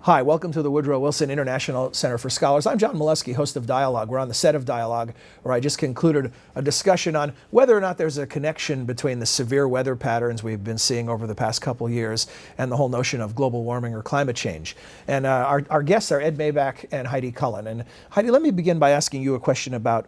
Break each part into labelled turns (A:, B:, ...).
A: Hi, welcome to the Woodrow Wilson International Center for Scholars. I'm John Milewski, host of Dialogue. We're on the set of Dialogue, where I just concluded a discussion on whether or not there's a connection between the severe weather patterns we've been seeing over the past couple years and the whole notion of global warming or climate change. And our guests are Ed Maibach and Heidi Cullen. And Heidi, let me begin by asking you a question about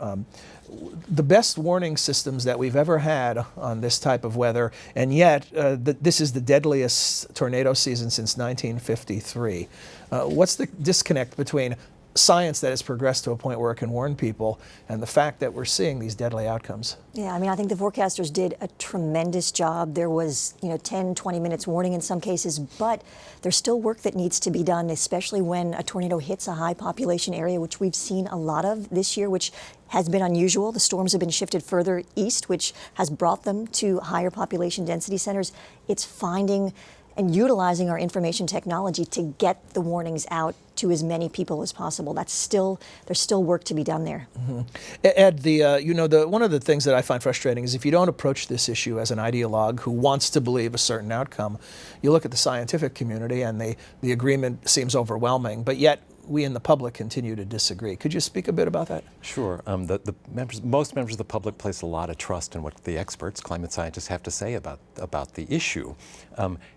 A: the best warning systems that we've ever had on this type of weather, and yet this is the deadliest tornado season since 1953. What's the disconnect between science that has progressed to a point where it can warn people and the fact that we're seeing these deadly outcomes?
B: Yeah, I mean, I think the forecasters did a tremendous job. There was, 10, 20 minutes warning in some cases, but there's still work that needs to be done, especially when a tornado hits a high population area, which we've seen a lot of this year, which has been unusual. The storms have been shifted further east, which has brought them to higher population density centers. It's finding and utilizing our information technology to get the warnings out to as many people as possible. There's still work to be done there.
A: Mm-hmm. Ed, one of the things that I find frustrating is if you don't approach this issue as an ideologue who wants to believe a certain outcome, you look at the scientific community and the agreement seems overwhelming, but yet we in the public continue to disagree. Could you speak a bit about that?
C: Sure. Most members of the public place a lot of trust in what the experts, climate scientists, have to say about the issue.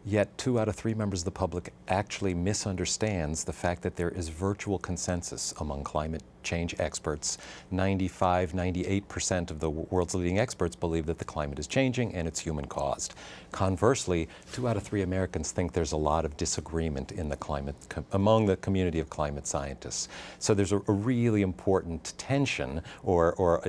C: Yet 2 out of 3 members of the public actually misunderstands the fact that there is virtual consensus among climate change experts. 95, 98% of the world's leading experts believe that the climate is changing and it's human caused. Conversely, 2 out of 3 Americans think there's a lot of disagreement in the among the community of climate scientists. So there's a really important tension or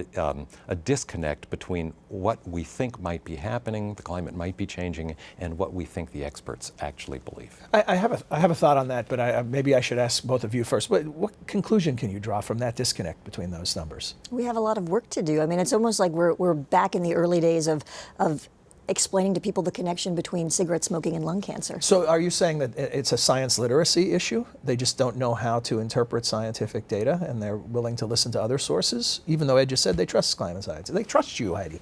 C: a disconnect between what we think might be happening, the climate might be changing, and what we think the experts actually believe.
A: I have a thought on that, but maybe I should ask both of you first. What conclusion can you draw from that disconnect between those numbers?
B: We have a lot of work to do. I mean, it's almost like we're back in the early days of explaining to people the connection between cigarette smoking and lung cancer.
A: So are you saying that it's a science literacy issue? They just don't know how to interpret scientific data and they're willing to listen to other sources, even though Ed just said they trust climate science. They trust you, Heidi.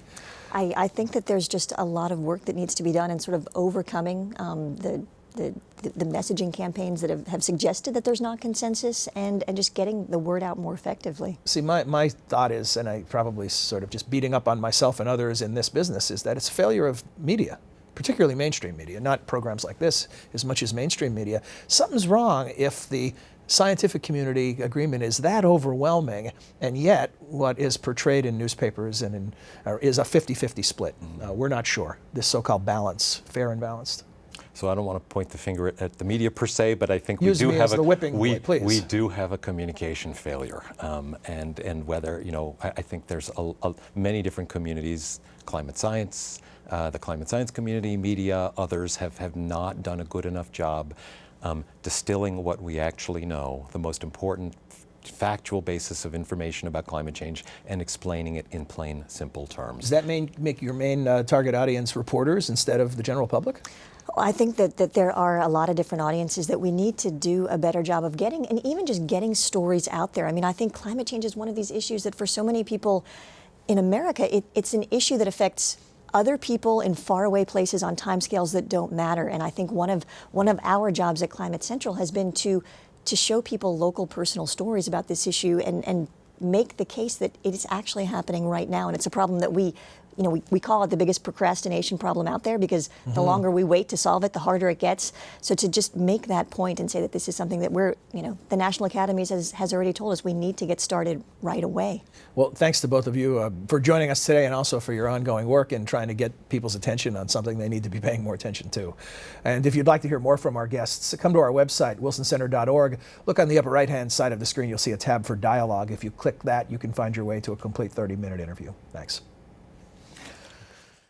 B: I think that there's just a lot of work that needs to be done in sort of overcoming the messaging campaigns that have suggested that there's not consensus and just getting the word out more effectively.
A: See, my thought is, and I probably sort of just beating up on myself and others in this business, is that it's a failure of media, particularly mainstream media, not programs like this as much as mainstream media. Something's wrong if the scientific community agreement is that overwhelming, and yet what is portrayed in newspapers and is a 50-50 split. We're not sure. This so-called balance, fair and balanced.
C: So I don't want to point the finger at the media per se, but I think
A: we do have
C: a communication failure, and whether I think there's many different communities, climate science, the climate science community, media, others have not done a good enough job distilling what we actually know, the most important factual basis of information about climate change, and explaining it in plain, simple terms.
A: Does that make your main target audience reporters instead of the general public?
B: I think that there are a lot of different audiences that we need to do a better job of getting, and even just getting stories out there. I mean, I think climate change is one of these issues that for so many people in America, it's an issue that affects other people in faraway places on timescales that don't matter. And I think one of our jobs at Climate Central has been to show people local personal stories about this issue and make the case that it is actually happening right now. And it's a problem that we call it the biggest procrastination problem out there, because the longer we wait to solve it, the harder it gets. So to just make that point and say that this is something that the National Academies has already told us we need to get started right away.
A: Well, thanks to both of you for joining us today, and also for your ongoing work in trying to get people's attention on something they need to be paying more attention to. And if you'd like to hear more from our guests, come to our website, wilsoncenter.org. Look on the upper right-hand side of the screen, you'll see a tab for Dialogue. If you click that, you can find your way to a complete 30-minute interview. Thanks.